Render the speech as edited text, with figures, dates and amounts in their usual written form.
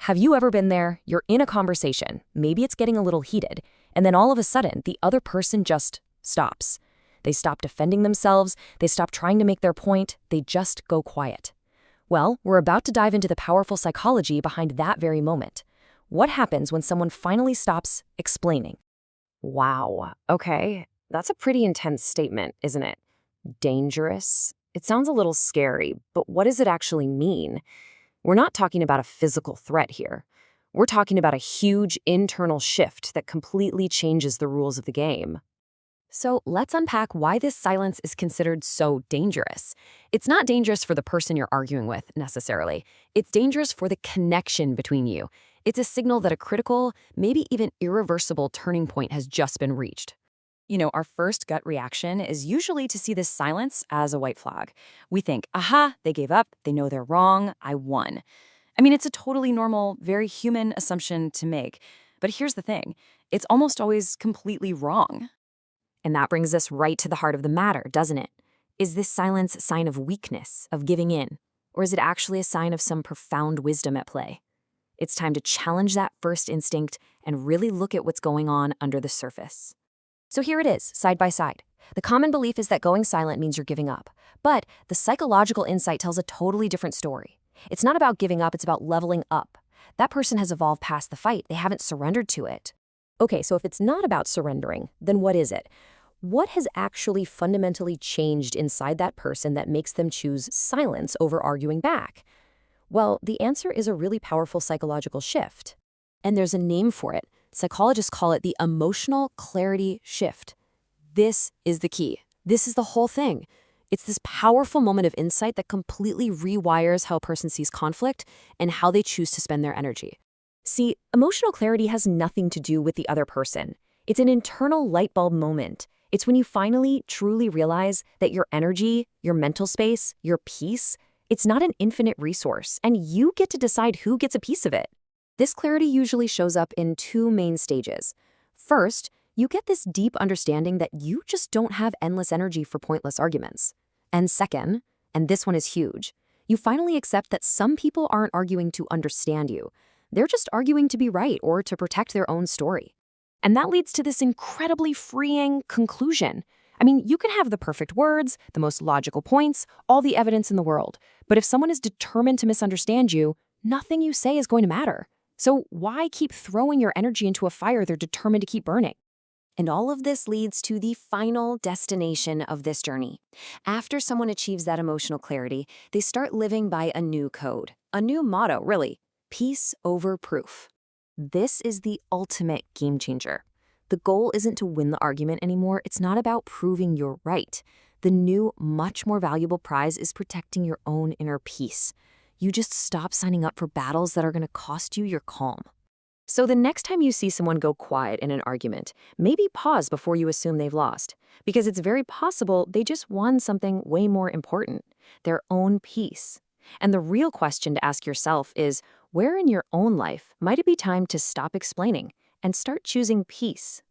Have you ever been there? You're in a conversation, maybe it's getting a little heated, and then all of a sudden, the other person just stops. They stop defending themselves, they stop trying to make their point, they just go quiet. Well, we're about to dive into the powerful psychology behind that very moment. What happens when someone finally stops explaining? Wow, okay, that's a pretty intense statement, isn't it? Dangerous? It sounds a little scary, but what does it actually mean? We're not talking about a physical threat here. We're talking about a huge internal shift that completely changes the rules of the game. So let's unpack why this silence is considered so dangerous. It's not dangerous for the person you're arguing with, necessarily. It's dangerous for the connection between you. It's a signal that a critical, maybe even irreversible turning point has just been reached. Our first gut reaction is usually to see this silence as a white flag. We think, aha, they gave up, they know they're wrong, I won. It's a totally normal, very human assumption to make. But here's the thing, it's almost always completely wrong. And that brings us right to the heart of the matter, doesn't it? Is this silence a sign of weakness, of giving in? Or is it actually a sign of some profound wisdom at play? It's time to challenge that first instinct and really look at what's going on under the surface. So here it is, side by side. The common belief is that going silent means you're giving up. But the psychological insight tells a totally different story. It's not about giving up, it's about leveling up. That person has evolved past the fight. They haven't surrendered to it. Okay, so if it's not about surrendering, then what is it? What has actually fundamentally changed inside that person that makes them choose silence over arguing back? Well, the answer is a really powerful psychological shift. And there's a name for it. Psychologists call it the emotional clarity shift. This is the key. This is the whole thing. It's this powerful moment of insight that completely rewires how a person sees conflict and how they choose to spend their energy. See, emotional clarity has nothing to do with the other person. It's an internal light bulb moment. It's when you finally truly realize that your energy, your mental space, your peace, it's not an infinite resource, and you get to decide who gets a piece of it. This clarity usually shows up in two main stages. First, you get this deep understanding that you just don't have endless energy for pointless arguments. And second, and this one is huge, you finally accept that some people aren't arguing to understand you. They're just arguing to be right or to protect their own story. And that leads to this incredibly freeing conclusion. You can have the perfect words, the most logical points, all the evidence in the world. But if someone is determined to misunderstand you, nothing you say is going to matter. So why keep throwing your energy into a fire they're determined to keep burning? And all of this leads to the final destination of this journey. After someone achieves that emotional clarity, they start living by a new code, a new motto, really, peace over proof. This is the ultimate game changer. The goal isn't to win the argument anymore. It's not about proving you're right. The new, much more valuable prize is protecting your own inner peace. You just stop signing up for battles that are going to cost you your calm. So the next time you see someone go quiet in an argument, maybe pause before you assume they've lost, because it's very possible they just won something way more important, their own peace. And the real question to ask yourself is, where in your own life might it be time to stop explaining and start choosing peace?